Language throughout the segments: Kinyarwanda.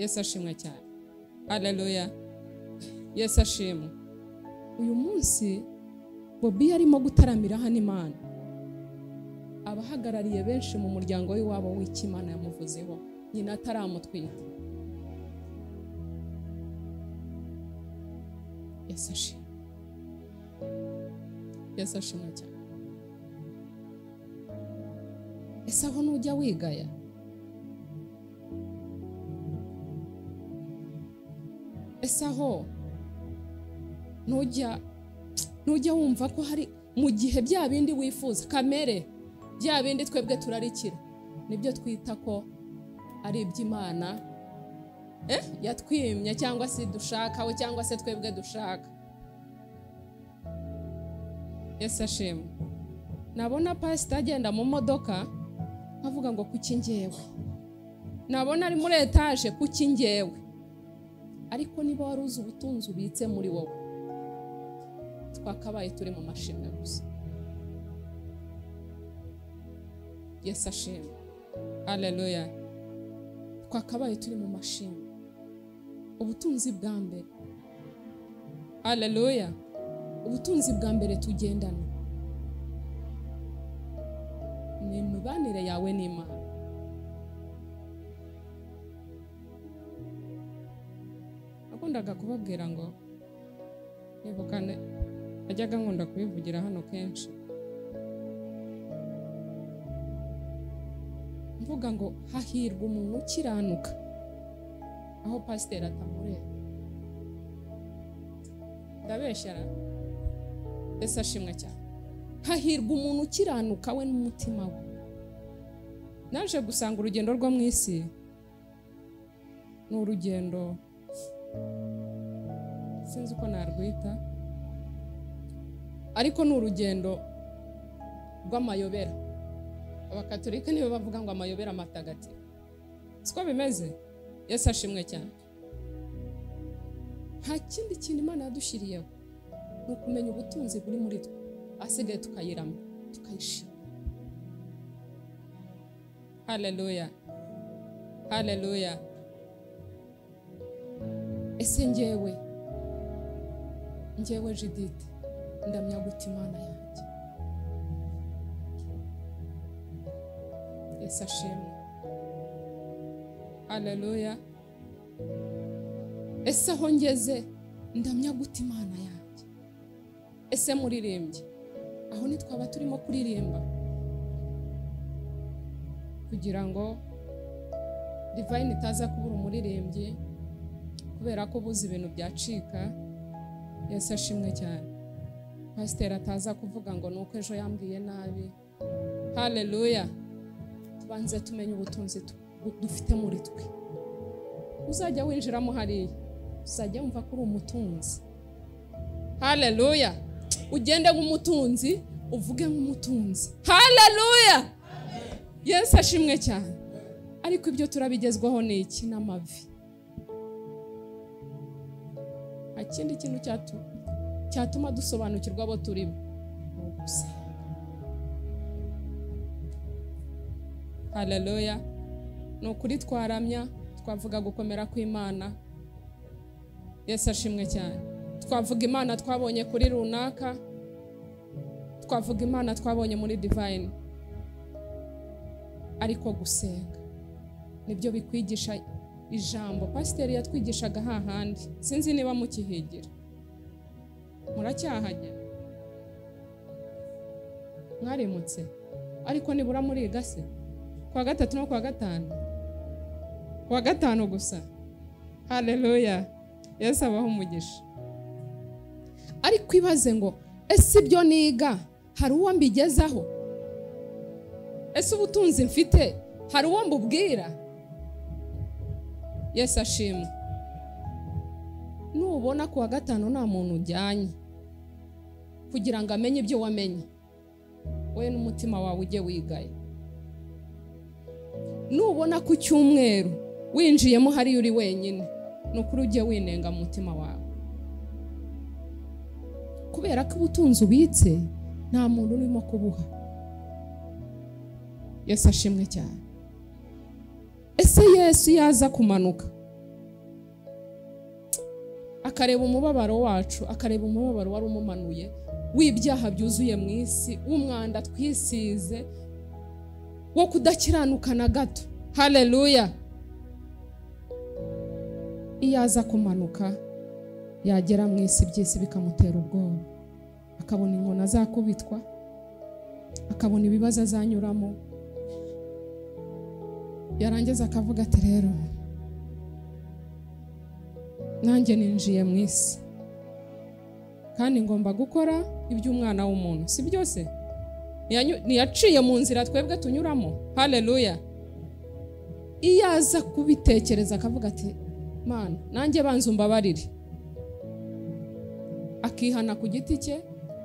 Yesu ashimwe cyane. Haleluya. Yesu ashimwe. Uyu munsi Bobi arimo gutaramira hano Imana. Abahagarariye benshi mu muryango w'iwabo w'Imana yamuvuzeho nyina ataramutwita. Yesu ashimwe. Yesu ashimwe cyane. Ese aho nujya wigaya? Ese aho nujya wumva ko hari mu gihe bya bindi wifuza kamere bya bindi twebwe turarikira nibyo twita ko ari iby'Imana yatwimye cyangwa se dushaka we cyangwa se twebwe dushaka. Yesu ashimwe. Nabona pastor agenda mu modoka avuga ngo kuki ngewe, nabona ari muri etage kuki ngewe. Ariko niba wari uzi ubutunzi ubitse muri wowe twakabaye turi mu mashimwe gusa. Yesu ashimwe. Haleluya. Twakabaye turi mu mashimwe. Ubutunzi bwa mbere. Haleluya. Ubutunzi bwa mbere tugendana ni imibanire yawe n'Imana. Nakundaga kubabwira ngo nibukane, najyaga nkunda kubivugira hano kenshi, mvuga ngo hahirwa umuntu ukiranuka aho pasiteri atamureba. Ndabeshyara? Yesu ashimwe cyane. Hahirwa umuntu ukiranuka we n'umutima we. Naje gusanga urugendo rwo mu isi ni urugendo sinzi uko narwita, ariko ni urugendo rw'amayobera. Abakatolika nibo bavuga ngo amayobera matagatifu. Siko bimeze? Yesu ashimwe cyane. Nta kindi kintu Imana yadushiriyeho ni ukumenya ubutunzi buri muri twe, asigaye tukayirama tukayishima. Haleluya. Haleluya. Ese njyewe Judith ndamya guta Imana yanjye. Yesu ashimwe. Haleluya. Ese aho ngeze ndamya guta Imana yanjye. Ese muririmbye aho nitwaba turimo kuririmba kugira ngo divine itaza kubura umuririmbyi kubera ko buzi ibintu byacika. Yesu ashimwe cyane. Pastor ataza kuvuga ngo nuko ejo yambwiye nabi. Haleluya. Tubanze tumenye ubutunzi dufite muri twe. Uzajya winjiramo hariya uzajya wumva ko uri umutunzi. Haleluya. Ugende nk'umutunzi uvuge nk'umutunzi. Haleluya. Yesu ashimwe cyane. Ariko ibyo turabigezwaho ni iki? N'amavi. Ikindi kintu cyatuma dusobanukirwa abo turimo. Haleluya. No kuri twaramya twavuga gukomera kw'Imana. Yesu ashimwe cyane. Twavuga Imana twabonye kuri runaka, twavuga Imana twabonye muri divine. Ariko gusenga nibyo bikwigisha ijambo. Pasiteri yatwigishaga hahandi, sinzi niba mukihigira. Muracyahajya? Mwarimutse? Ariko nibura muri gase kwa gatatu no kwa gatanu? Kwa gatanu gusa. Haleluya. Yesu abaho umugisha. Ariko ibaze ngo ese ibyo niga hari uwo mbigezaho? Ese ubutunzi mfite hari uwo mbubwira? Yesu ashimwe. Nubona kuwa gatanu nta muntu ujyanye kugira ngo amenye ibyo wamenye, we n'umutima wawe ujye wigaye. Nubona ku cyumweru winjiyemo hari uri wenyine, nukuri ujye winenga mu mutima wawe, kubera ko ubutunzi ubitse nta muntu urimo kubuha. Yesu ashimwe cyane. Ese Yesu yaza kumanuka akareba umubabaro wacu, akareba umubabaro wari umumanuye w'ibyaha byuzuye mu isi, w'umwanda twisize, wo kudakiranuka na gato. Haleluya. Iyo aza kumanuka yagera mu isi, by'isi bikamutera ubwoba, akabona inkona azakubitwa, akabona ibibazo azanyuramo, yarangiza akavuga ati rero nanjye ninjiye mu isi kandi ngomba gukora iby'umwana w'umuntu. Si byose niyaciye mu nzira twebwe tunyuramo. Haleluya. Iyo aza kubitekereza akavuga ati Mana nanjye banza umbabarire, akihana ku giti cye,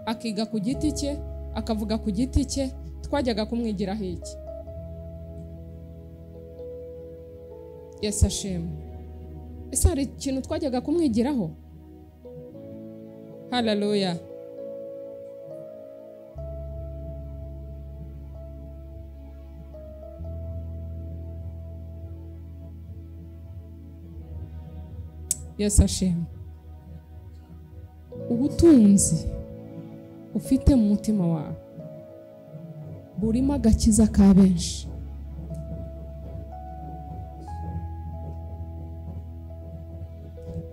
akiga ku giti cye, akavuga ku giti cye, twajyaga kumwigiraho iki? Yesu ashimwe. Ese hari ikintu twajyaga kumwigiraho? Haleluya. Yesu ashimwe. Ubutunzi ufite mu mutima wawe burimo agakiza ka benshi.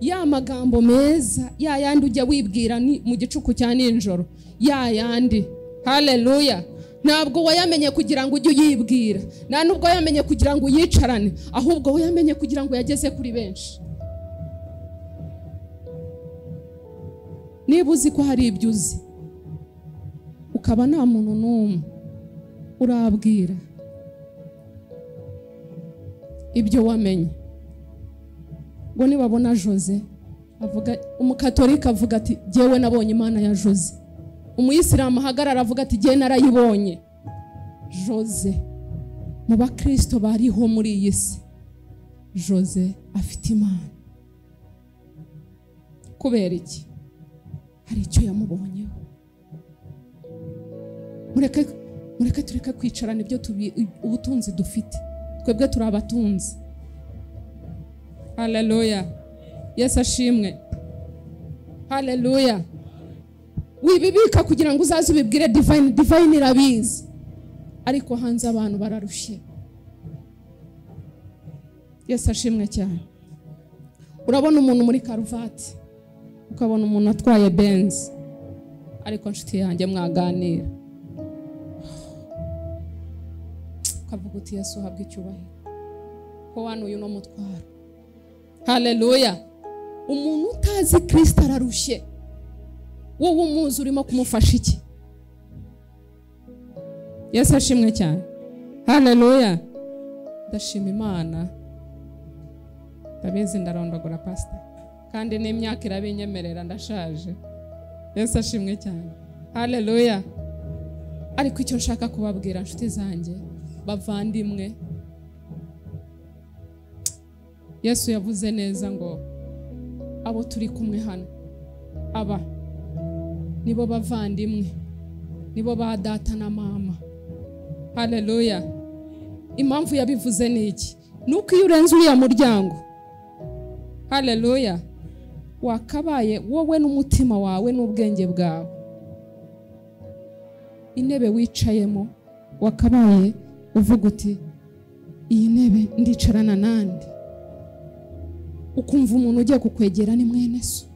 Ya magambo meza, ya yandi ujya wibwira mu gicuku cya ninjoro, ya yandi. Haleluya. Ntabwo wayamenye kugira ngo ujye uyibwira, nta nubwo wayamenye kugira ngo uyicarane, ahubwo wayamenye kugira ngo yageze kuri benshi. Niba uzi ko hari ibyo uzi ukaba nta muntu n'umwe urabwira ibyo wamenye, ngo nibabona Jose avuga, umukatolika avuga ati jyewe nabonye Imana ya Jose, umuyisilamu ahagarara avuga ati jyewe narayibonye. Jose mu bakristo bariho muri iyi si, Jose afite Imana. Kubera iki? Hari icyo yamubonyeho. Mureke tureke kwicarana ibyo ubutunzi dufite. Twebwe turi abatunzi. Haleluya. Yesu ashimwe. Haleluya. Wibibika kugira ngo uzaze ubibwire divine irabizi, ariko hanze abantu bararushye. Yesu ashimwe cyane. Urabona umuntu muri karuvati, ukabona umuntu atwaye Benz, ariko nshuti yanjye mwaganira ukavuga uti Yesu habwe icyubahiro ko wanuye no mutwaro. Haleluya. Umuntu utazi Kristo ararushye. Wowe umuzi urimo kumufasha iki? Yesu ashimwe cyane. Haleluya. Ndashima Imana, ndabizi ndarondogora pastor, kandi n'imyaka irabinyemerera ndashaje. Yesu ashimwe cyane. Haleluya. Ariko icyo nshaka kubabwira nshuti zanjye, bavandimwe, Yesu yavuze neza ngo abo turi kumwe hano, aba nibo bavandimwe, nibo ba data na mama. Haleluya. Impamvu yabivuze ni iki? Nuko iyo urenze uriya muryango, haleluya, wakabaye wowe n'umutima wawe n'ubwenge bwawe, intebe wicayemo wakabaye uvuga uti iyi ntebe ndicarana nande. Ukumva umuntu ugiye kukwegera ni mwene so,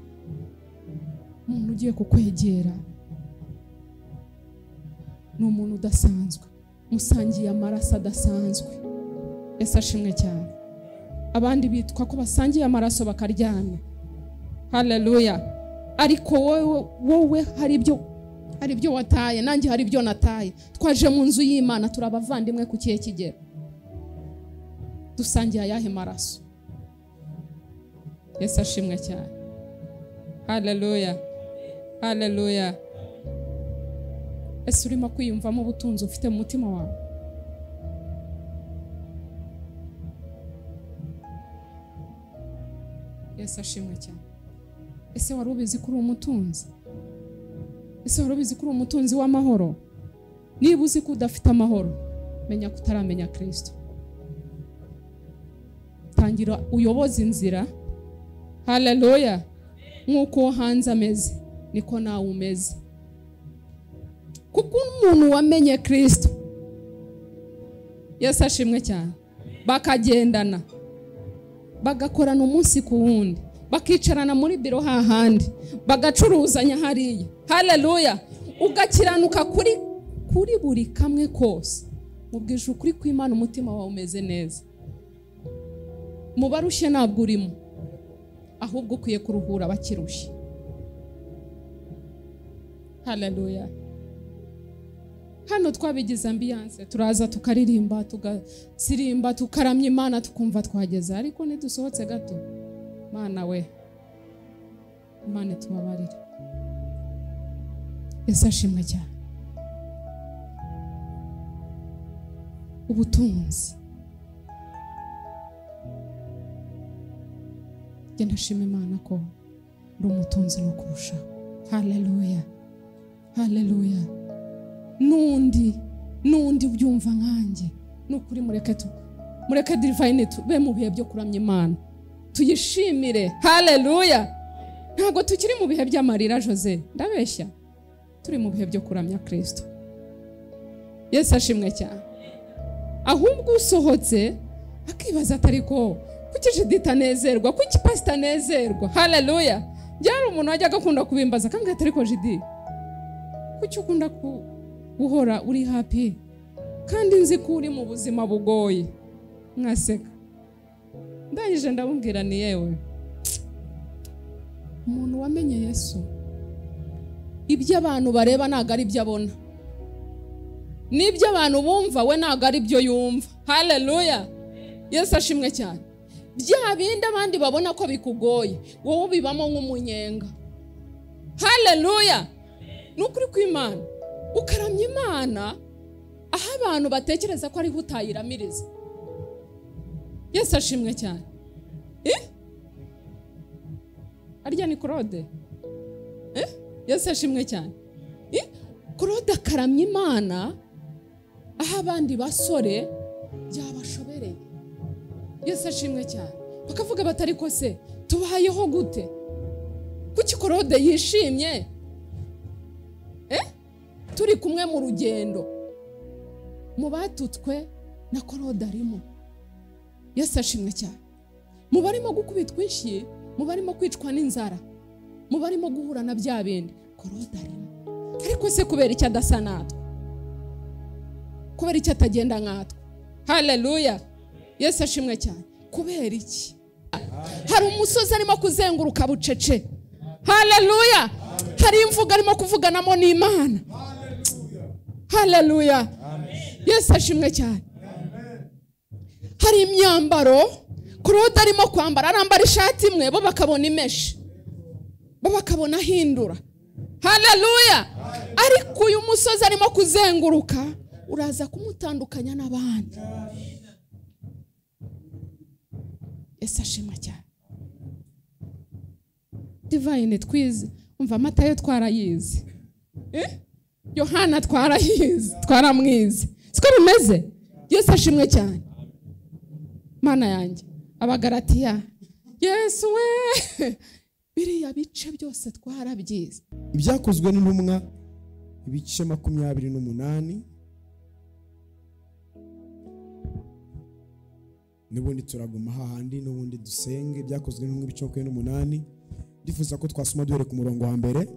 umuntu ugiye kukwegera ni umuntu udasanzwe, musangiye amaraso adasanzwe. Yesu ashimwe cyane. Abandi bitwa ko basangiye amaraso bakaryana. Haleluya. Ariko wowe hari ibyo wataye, nanjye hari ibyo nataye. Twaje mu nzu y'Imana, turabavandimwe ku kihe kigero? Dusangiye ayahe maraso? Yesu ashimwe cyane. Haleluya. Haleluya. Ese urimo kwiyumvamo ubutunzi ufite mu mutima wawe? Yesu ashimwe cyane. Ese wari ubizi ko uri umutunzi? Ese wari ubizi ko uri umutunzi w'amahoro? Niba uzi ko udafite amahoro, menya ko utaramenya Kristo. Tangira uyoboze inzira. Haleluya. nk'uko uwo hanze ameze niko nawe umeze. Kuko umuntu wamenye Kristo, Yesu ashimwe cyane, bakagendana bagakorana umunsi ku wundi, bakicarana muri biro hahandi, bagacuruzanya hariya, haleluya, ugakiranuka kuri buri kamwe kose, mubwije ukuri kw'Imana umutima wawe umeze neza. Mubarushye ntabwo urimo, ahubwo ukwiye kuruhura abakirushye. Haleluya. Hano twabigize ambiance, turaza tukaririmba, tugasirimba, tukaramya Imana, tukumva twageze, ariko nidusohotse gato, Mana we, Imana tubabarire. Yesu ashimwe cyane. Ubutunzi, genda shima Imana ko uri umutunzi no kurushaho. Haleluya, haleluya. Nundi ubyumva nkanjye, nukuri mureke divine tube mu bihe byo kuramya Imana, tuyishimire. Haleluya. Ntago tukiri mu bihe by'amarira Jose, ndabeshya, turi mu bihe byo kuramya Kristo. Yesu ashimwe cyane. Ahubwo usohotse akibaza atari ko kuki Judith anezerwa, kuki Pastor anezerwa. Haleluya. Byari umuntu wajya gakunda kubimbaza kambwe atari ko Judith, kuki ukunda guhora uri happy kandi nzi ko uri mu buzima bugoye. Nkaseka, ndangije ndabubwira ni yewe umuntu wamenye Yesu, ibyo abantu bareba ntago ari byo abona, n'ibyo abantu bumva we ntago ari byo yumva. Haleluya. Yesu ashimwe cyane. Bya bindi abandi babona ko bikugoye, wowe ubibamo nk'umunyenga. Haleluya. Nukuri kw'Imana ukaramya Imana aho abantu batekereza ko ari hutayiramiriza. Yesu ashimwe cyane. Arya ni Claude. Yesu ashimwe cyane. Claude akaramya Imana aho abandi basore byabashobereye. Yesu ashimwe cyane. Bakavuga batari ko se tubayeho gute, kuki Claude yishimye turi kumwe mu rugendo, mu batutwe na Claude arimo. Yesu ashimwe cyane. Mu barimo gukubitwa inshyi, mu barimo kwicwa n'inzara, mu barimo guhura na bya bindi, Claude arimo. Ariko se kubera icyo adasa natwe, kubera icyo atagenda nkatwe. Haleluya. Yesu ashimwe cyane. Kubera iki? Hari umusozi arimo kuzenguruka bucece. Haleluya. Hari imvuga arimo kuvuganamo n'Imana. Haleluya. Yesu ashimwe cyane. Hari imyambaro Claude arimo kwambara, arambara ishati imwe bo bakabona imeshi, bo bakabona ahindura. Haleluya. Ariko uyu musozi arimo kuzenguruka uraza kumutandukanya n'abandi. Yesu ashimwe cyane. Divine twize, umva Matayo twarayizi, Yohana twarayizi, twaramwize, siko bimeze. Yesu ashimwe cyane. Mana yanjye, Abagalatiya, Yesu we, biriya bice byose twarabyize. Ibyakozwe n'intumwa ibice 28, n'ubundi turaguma hahandi n'ubundi dusenge. Ibyakozwe n'intumwa ibice 28, ndifuza ko twasoma duhere ku murongo wa mbere.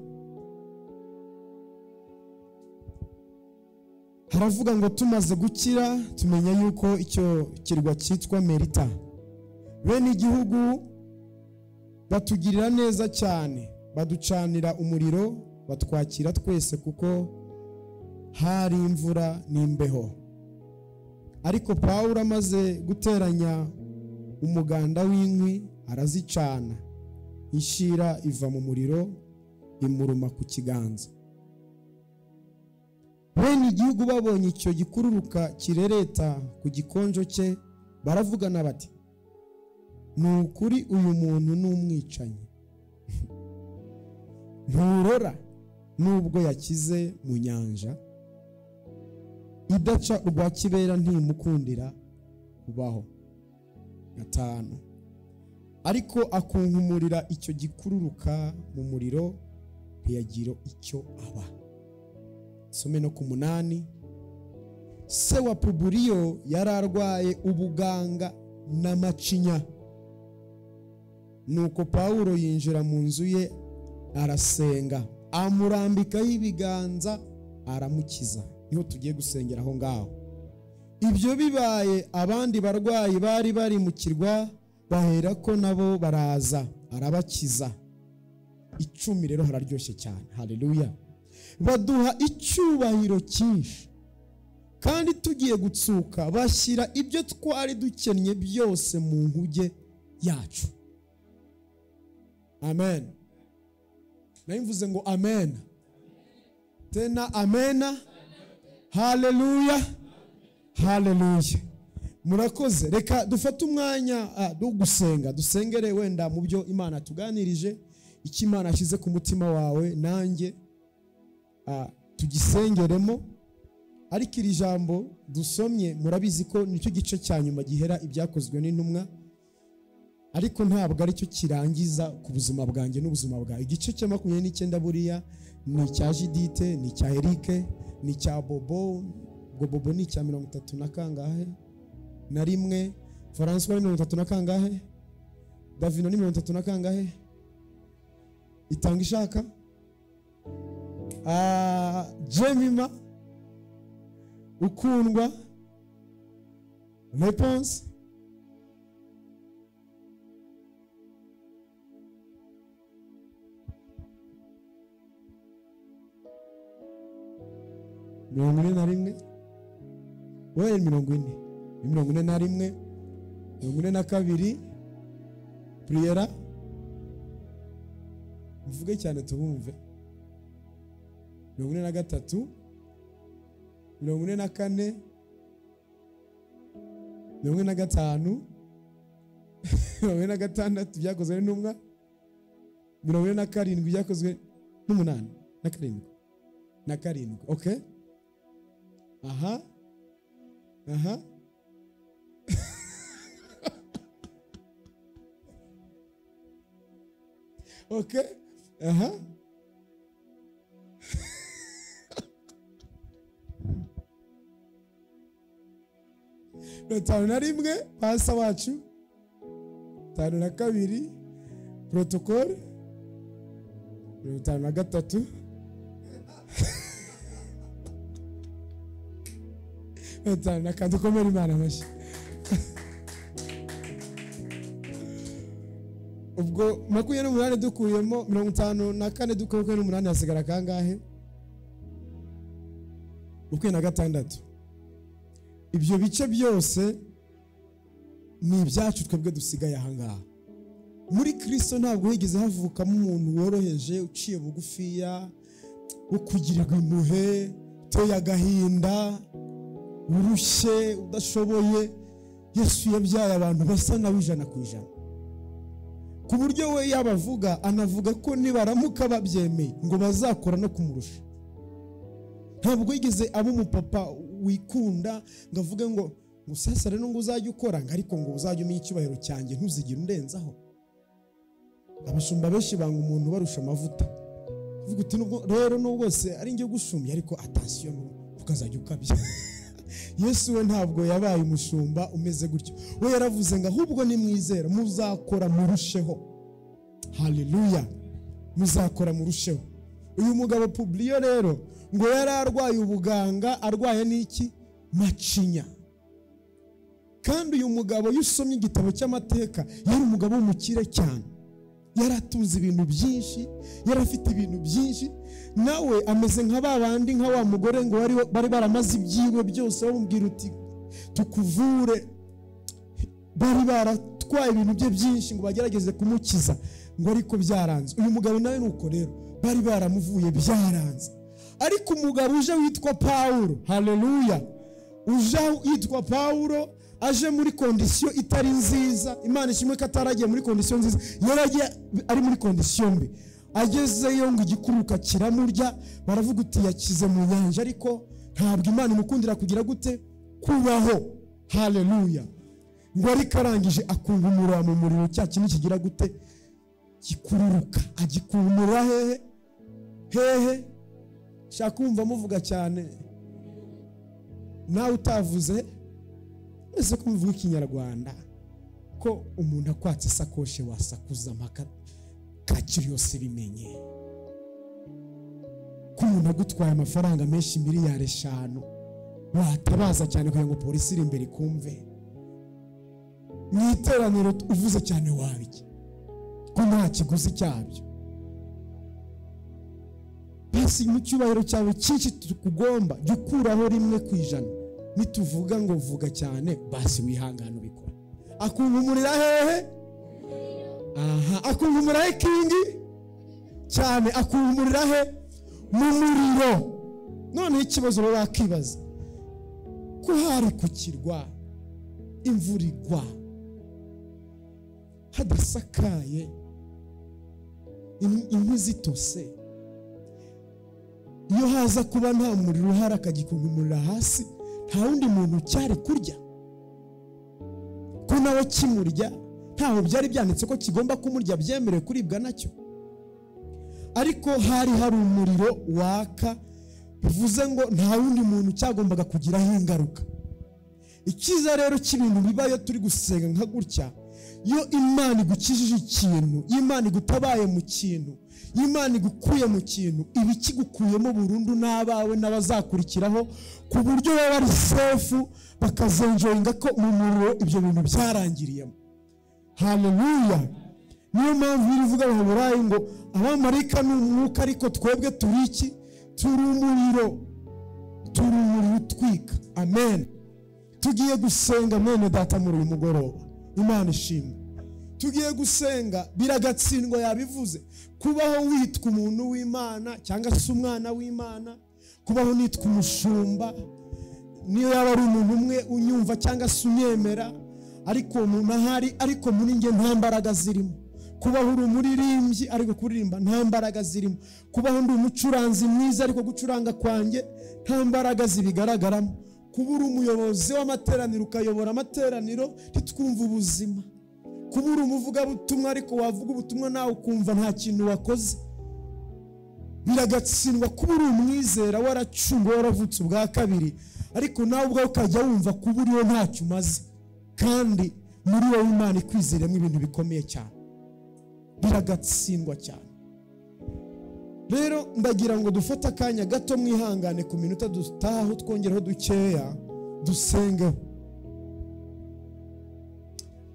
Haravuga ngo tumaze gukira tumenya yuko icyo kirwa cyitwa Merita, bene igihugu batugirira neza cyane, baducanira umuriro, batwakira twese kuko hari imvura n'imbeho. Ariko Pawulo amaze guteranya umuganda w'inkwi arazicana, ishira iva mu muriro imuruma ku kiganza. Bene igihugu babonye icyo gikururuka kirereta ku gikonjo cye, baravugana bati, ni ukuri uyu muntu n'umwicanyi. Nturora nubwo yakize mu nyanja, idaca urwa kibera ntimukundira kubaho. 5. ariko akunkumurira icyo gikururuka mu muriro, ntiyagira icyo aba. Some no ku 8. Se wa Publiyo yari arwaye ubuganga n'amacinya, nuko Pawulo yinjira mu nzu ye arasenga, amurambikaho ibiganza aramukiza. Niho tugiye gusengera aho ngaho. Ibyo bibaye, abandi barwayi bari bari mu kirwa bahera ko nabo baraza arabakiza. 10 rero hararyoshye cyane. Haleluya. Baduha icyubahiro cyinshi, kandi tugiye gutsuka bashyira ibyo twari dukennye byose mu nkuge yacu. Amen. Naimvuze ngo amen. Tena amena. Haleluya. Haleluya. Murakoze. Reka dufate umwanya wo gusenga. Dusengere wenda mu byo Imana tuganirije, icyo Imana yashyize ku mutima wawe nanjye tugisengeremo. Ariko iri jambo dusomye murabizi ko nicyo gice cya nyuma gihera ibyakozwe n'intumwa, ariko ntabwo ari cyo kirangiza ku buzima bwanjye n'ubuzima bwawe. Igice cya 29 buriya ni icya Judite, ni icya Eric, ni icya Bobo. Bobo ni icya 30 na kangahe na rimwe, François ni 30 na kangahe, David ni 30 na kangahe, Itanga Ishaka, Jemima, Ukundwa, Réponse, mirongo ine na rimwe, wowe 40, 41, 42, Priera, mvuge cyane tubumve, 43, 44, 45, 46 byakozwe n'intumwa, 47 byakozwe n'umunani na karindwi. Okay. Aha. Okay. Aha. Tano na rimwe pasa wacu, 52 protocole, 53 Etana kandi komera Imana amashi. Ubwo 28 dukuyemo 54 dukuyemo 8 hasigara kangahe? 26. Ibyo bice byose ni ibyacu twebwe dusigaye aha ngaha. Muri Kristo ntabwo higeze havukamo umuntu woroheje, uciye bugufiya, ukugirirwa impuhwe, uteye agahinda, urushye, udashoboye. Yesu yabyaye abantu basa nawe 100%, ku buryo we yabavuga anavuga ko nibaramuka babyemeye ngo bazakora no kumurusha. Ntabwo yigeze abo umupapa wikunda ngo avuge ngo sasa rero ngo uzajye ukora, ariko ngo uzajye umenya icyubahiro cyanjye ntuzigire undenzaho. Abashumba benshi banga umuntu barusha amavuta, uvuga uti rero nubwo se ari ngiye gushumya, ariko attention ukazajya ukabya. Yesu we ntabwo yabaye umushumba umeze gutyo. We yaravuze ngo ahubwo nimwizera muzakora murusheho. Haleluya. Muzakora murusheho. Uyu mugabo Publiyo rero ngo yari arwaye ubuganga, arwaye n'iki? Macinya. Kandi uyu mugabo yusomye igitabo cy'amateka yari umugabo w'umukire cyane, yaratuze ibintu byinshi, yarafite ibintu byinshi. Nawe ameze nka babandi, nka wa mugore ngo bari baramaze ibyiwe byose, bamubwira uti tukuvure. Bari baratwaye ibintu bye byinshi ngo bagerageze kumukiza, ngo ariko byaranze. Uyu mugabo nawe nuko rero bari baramuvuye byaranze. Ariko umugabo uje witwa Pawulo, haleluya, uje yitwa Pawulo, aje muri kondisiyo itari nziza. Imana ishimwe ko ataragiye muri kondisiyo nziza, yaragiye ari muri kondisiyo mbi. Agezeyo ngo igikuruka kiramurya, baravuga uti yakize mu nyanja, ariko ntabwo Imana imukundira kugira gute? Kubaho. Haleluya. ngo ariko arangije akunkumura mu muriro, cya kintu kigira gute, gikururuka. Agikunkumura hehe. Shaka kumva muvuga cyane, nawe utavuze ese ko muvuga ikinyarwanda, ko umuntu akwatse isakoshi wasakuza mpaka kacyo yose bimenye, ko umuntu agutwaye amafaranga menshi miliyari 5 watabaza cyane kugira ngo polisi iri imbere ikumve. Mu iteraniro uvuze cyane wabiki ko nta kiguzi cyabyo. Basi mu cyubahiro cyawe cyinshi tukugomba jya ukuraho 1%. Nituvuga ngo vuga cyane, basi wihangana ubikora. Akunkumurira hehe? Akunkumurira he kingi cyane, akunkumurira he? Mu muriro. None ikibazo rero wakibaza, ko hari kukirwa imvura igwa hadasakaye, inkwi zitose, iyo haza kuba nta muriro uhari akagikunkumurira hasi, nta wundi muntu cyari kurya, ko nawe kimurya ntaho byari byanditse ko kigomba kumurya, byemerewe kuribwa nacyo. Ariko hari umuriro waka, bivuze ngo nta wundi muntu cyagombaga kugiraho ingaruka. Ikiza rero cy'ibintu bibayo turi gusenga nka gutya, iyo Imana igukijije ikintu, Imana igutabaye mu kintu, Imana igukuye mu kintu, ibi kigukuyemo burundu n'abawe n'abazakurikiraho, ku buryo baba ari safe, bakazenjoyinga ko mu muriro ibyo bintu byarangiriyemo. Haleluya. Niyo mpamvu bivuga mu Burayi ngo abamarayika ni umwuka, ariko twebwe turi iki? Turi umuriro utwika. Amen. Tugiye gusenga mwene data muri uyu mugoroba, Imana ishimwe. Tugiye gusenga, biragatsindwa yabivuze, kubaho witwa umuntu w'Imana cyangwa se umwana w'Imana, kubaho nitwa umushumba, niyo yaba ari umuntu umwe unyumva cyangwa se unyemera, ariko umuntu ahari, ariko muri nge nta mbaraga zirimo. Kubaho uri umuririmbyi ariko kuririmba nta mbaraga zirimo. Kubaho ndi umucuranzi mwiza ariko gucuranga kwanjye nta mbaraga zibigaragaramo. Kuba uri umuyobozi w'amateraniro ukayobora amateraniro ntitwumva ubuzima. Kuba uri umuvugabutumwa ariko wavuga ubutumwa nawe ukumva nta kintu wakoze. Biragatsindwa kuba uri umwizera waracunguwe, waravutse ubwa kabiri, ariko nawe ubwawe ukajya wumva kuba uriho ntacyo umaze, kandi muri wowe Imana ikwizeramo ibintu bikomeye cyane. Biragatsindwa cyane. Rero ndagira ngo dufate akanya gato, mwihangane ku minota dutaho, twongereho dukeya dusengeho.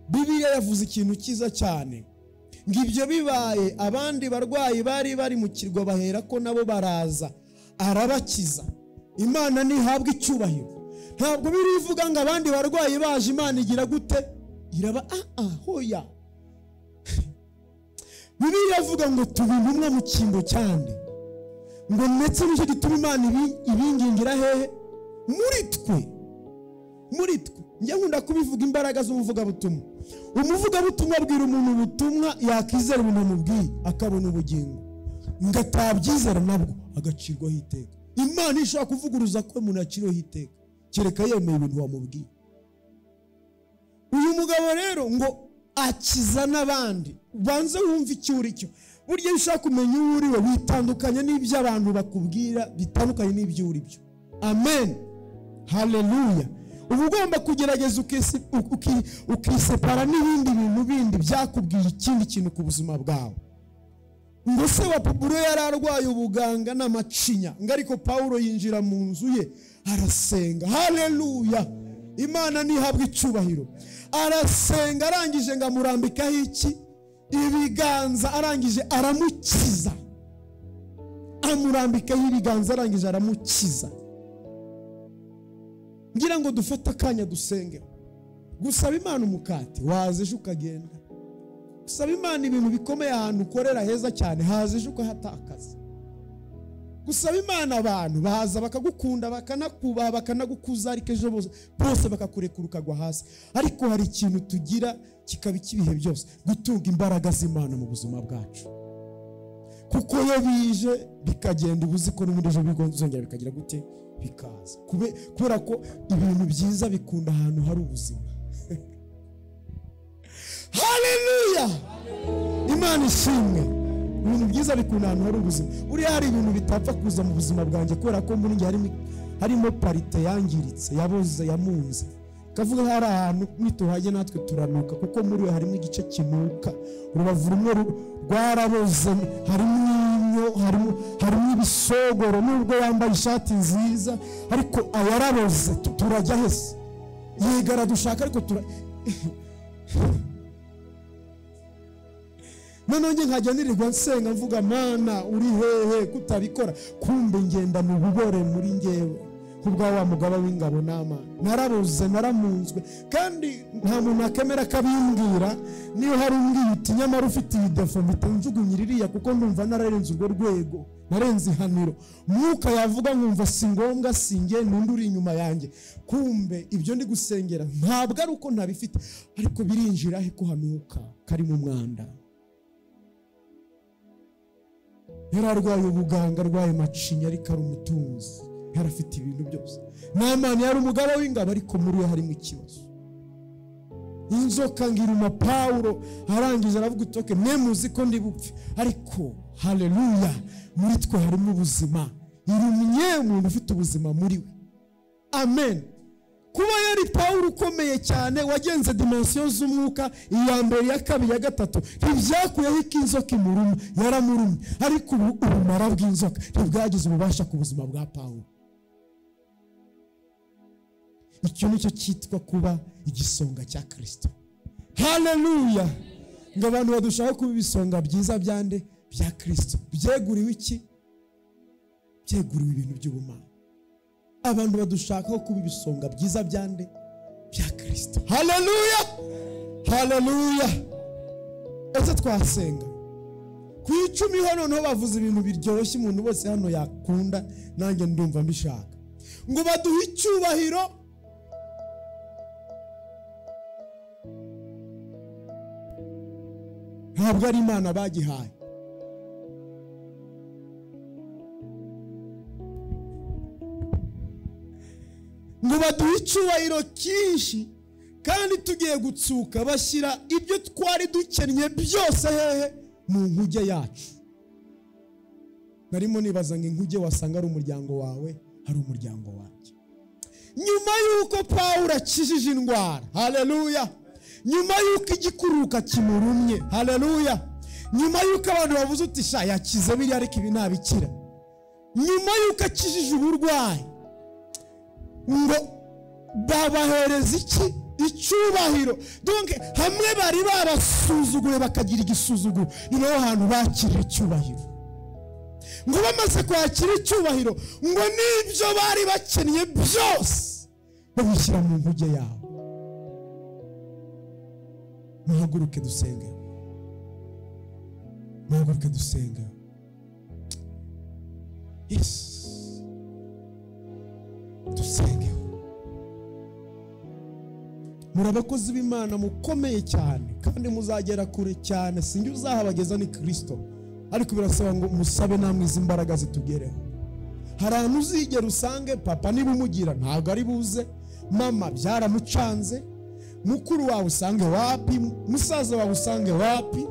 Bibiliya yavuze ikintu cyiza cyane, ngo ibyo bibaye abandi barwayi bari mu kirwa bahera ko nabo baraza arabakiza. Imana nihabwa icyubahiro. Ntabwo birivuga ngo abandi barwayi baje Imana igira gute? Iraba hoya. Bibiliya avuga ngo tubintu umwe mu kingo cyane, ngo ndetse nicyo gituma Imana ibingingira hehe? Muri twe. Njye nkunda kubivuga imbaraga z'umuvugabutumwa. Umuvugabutumwa abwira umuntu ubutumwa, yakizera ibintu amubwiye akabona ubugingo, ngo atabyizera nabwo agacirwaho iteka. Imana ishaka kuvuguruza ko umuntu aciriweho iteka kereka yemeye ibintu wamubwiye. Uyu mugabo rero ngo akiza n'abandi. Banze wumva icyo uri cyo. Burya ushaka kumenya uwo uri we, bitandukanye n'ibyo abantu bakubwira, bitandukanye n'ibyo uri byo. Amen. Haleluya. Uba ugomba kugerageza ukisepara n'ibindi bintu bindi byakubwiye ikindi kintu ku buzima bwawe. Ngo se wa Pablo yari arwaye ubuganga n'amacinya, ngo ariko Paulo yinjira mu nzu ye arasenga. Haleluya. Imana nihabwa icyubahiro. Arasenga, arangije ngo amurambikaho iki? Ibiganza, arangije aramukiza. Amurambikaho ibiganza, arangije aramukiza. Ngira ngo dufate akanya dusenge. Gusaba Imana umukati waze ejo ukagenda. Gusaba Imana ibintu bikomeye ahantu ukorera heza cyane, haze ejo ukahatakaza. Gusaba Imana abantu baza bakagukunda, bakanakubaha, bakanagukuza, ariko ejo bose bakakurekura ukagwa hasi. Ariko hari ikintu tugira kikaba ikibihe byose, gutunga imbaraga z'Imana mu buzima bwacu. Kuko iyo bije bikagenda, ubuzi ko n'ubundi ejo bizongera bikagira gute? Bikaza. Kubera ko ibintu byiza bikunda ahantu hari ubuzima. Imana ishimwe. Ibintu byiza bikunda ahantu hari ubuzima. Uriya hari ibintu bitapfa kuza mu buzima bwanjye kubera ko muri njye harimo parite yangiritse, yaboze, yamunze. Kavuga hari ahantu nituhajye natwe turanuka kuko muri we harimo igice kinuka. Urubavu rumwe rwaraboze, harimo ibisogoro, nubwo yambaye ishati nziza ariko ayaraboze. Turajya hese yigara dushaka ariko none nkajya nirirwa nsenga mvuga Mana uri hehe kutabikora, kumbe ngenda mu bubore muri ngewe kubwa wa mugaba w'ingabo n'Imana. Narabuze, naramunzwe, kandi nta muntu akemera kabimbwira. Niyo hari umbwiye uti nyamara ufite iyi defo mbitanjugunyiririya kuko ndumva nararenze urwo rwego, narenze ihaniro. Mwuka yavuga nkumva si ngombwa, singe n'undi uri inyuma yanjye. Kumbe ibyo ndi gusengera ntabwo ari uko ntabifite, ariko birinjira he ko hanuka kari mu mwanda. Yararwaye ubuganga, arwaye macinya, ariko ari umutunzi, yarafite ibintu byose. Namani yari umugaba w'ingabo ariko muri we harimo ikibazo. Inzoka ngiruma Paulo arangije aravuga utoke mwe muzi ko ndi bupfe, ariko haleluya muri twe harimo ubuzima. Irumye umuntu ufite ubuzima muri we. Amen. Kuba yari Paulo ukomeye cyane wagenze dimension z'umwuka, iya mbere, iya kabiri, ya gatatu, ntibyakuyeho inzoka imuruma, yaramurumye, ariko ubumara bw'inzoka ntibwagize ububasha ku buzima bwa Paulo. Icyo nicyo cyitwa kuba igisonga cya Kristo. Haleluya. Ngo abantu badushaka kuba ibisonga byiza byande bya Kristo. Byeguriwe iki? Byeguriwe ibintu by'ubumana. Abantu badushaka kuba ibisonga byiza byande bya Kristo. Haleluya. Haleluya. Ese twasenga ku 10 hano no bavuze ibintu biryoshye umuntu wese hano yakunda, nanjye ndumva mbishaka. Ngo baduhe icyubahiro ntabwo ari Imana bagihaye. Ngo baduhe icyubahiro cyinshi, kandi tugiye gutsuka bashyira ibyo twari dukennye byose hehe mu nkuge yacu. Narimo nibaza ngo inkuge wasanga ari umuryango wawe, hari umuryango wanjye. Nyuma yuko Paulo akijije indwara, haleluya, nyuma yuko igikuruka kimurumye, haleluya, nyuma yuko abantu bavuze uti sha yakize biri ariko ibi ntabikira, nyuma yuko akijije uburwayi, ngo babahereza iki? Icyubahiro. Donc hamwe bari barasuzuguye bakagira igisuzuguro, ni naho hantu bakirira icyubahiro. Ngo bamaze kwakira icyubahiro, ngo nibyo bari bakennye byose babishyira mu nkuge yawe. Muhaguruke dusenge. Muhaguruke dusenge. Yes. Dusenge. Muri abakozi b'Imana mukomeye cyane kandi muzagera kure cyane. Sinjye uzahabageza ni Kristo, ariko birasaba ngo musabe namwe izi mbaraga zitugereho. Hari ahantu uzigera usange papa niba umugira ntabwo ari buze, mama byaramucanze, mukuru wawe usange wapi, musaza wawe usange wapi,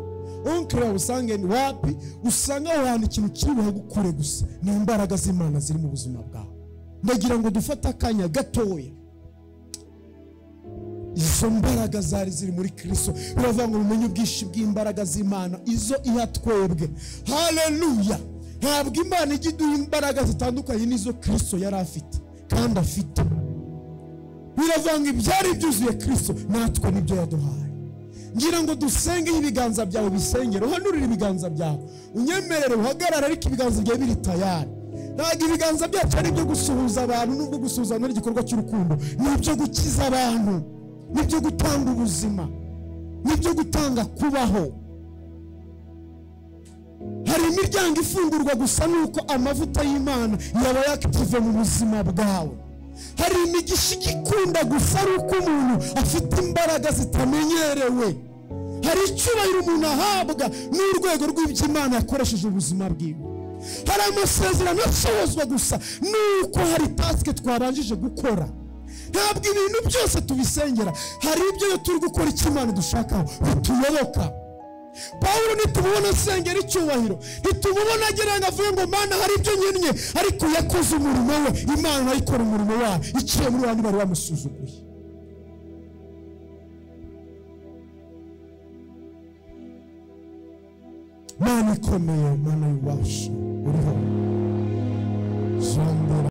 oncle wawe usange wapi, usanga aho hantu ikintu kiri buhagukure gusa ni imbaraga z'Imana ziri mu buzima bwawe. Ndagira ngo dufate akanya gatoya, izo mbaraga zari ziri muri Kristo, biravuga ngo umenye ubwishi bw'imbaraga z'Imana izo ihatwebwe. Haleluya. Ntabwo Imana ijya iduha imbaraga zitandukanye n'izo Kristo yari afite kandi afite. Biravuga ngo ibyari byuzuye Kristo natwe nibyo yaduhaye. Ngira ngo dusenge ibiganza byawe bisengero, uhanurire ibiganza byawe, unyemerere uhagarara, ariko ibiganza byawe biri tayari. Ntabwo ibiganza byacu ari ibyo gusuhuza abantu, nubwo gusuhuza ari igikorwa cy'urukundo, ni ibyo gukiza abantu, ni ibyo gutanga ubuzima, ni ibyo gutanga kubaho. Hari imiryango ifungurwa gusa nuko amavuta y'Imana yaba yakitive mu buzima bwawe. Hari imigisha igikunda gusa nuko umuntu afite imbaraga zitamenyerewe. Hari icyubahiro umuntu ahabwa n'urwego rw'iby'Imana yakoresheje ubuzima bwiwe. Hari amasezerano asohozwa gusa nuko hari taske twaranjije gukora. Ntabwo ibintu byose tubisengera, hari ibyo turi gukora icyo Imana dushakaho bituyoboka. Pawulo nitubona asengera icyubahiro, nitubona agira ngo avuge ngo Mana hari ibyo nyennye, ariko yakoze umurimo we, Imana ayikora umurimo wayo iciye muri bandi bari bamusuzuguye. Mana ikomeye, Mana y'ububasha uriho.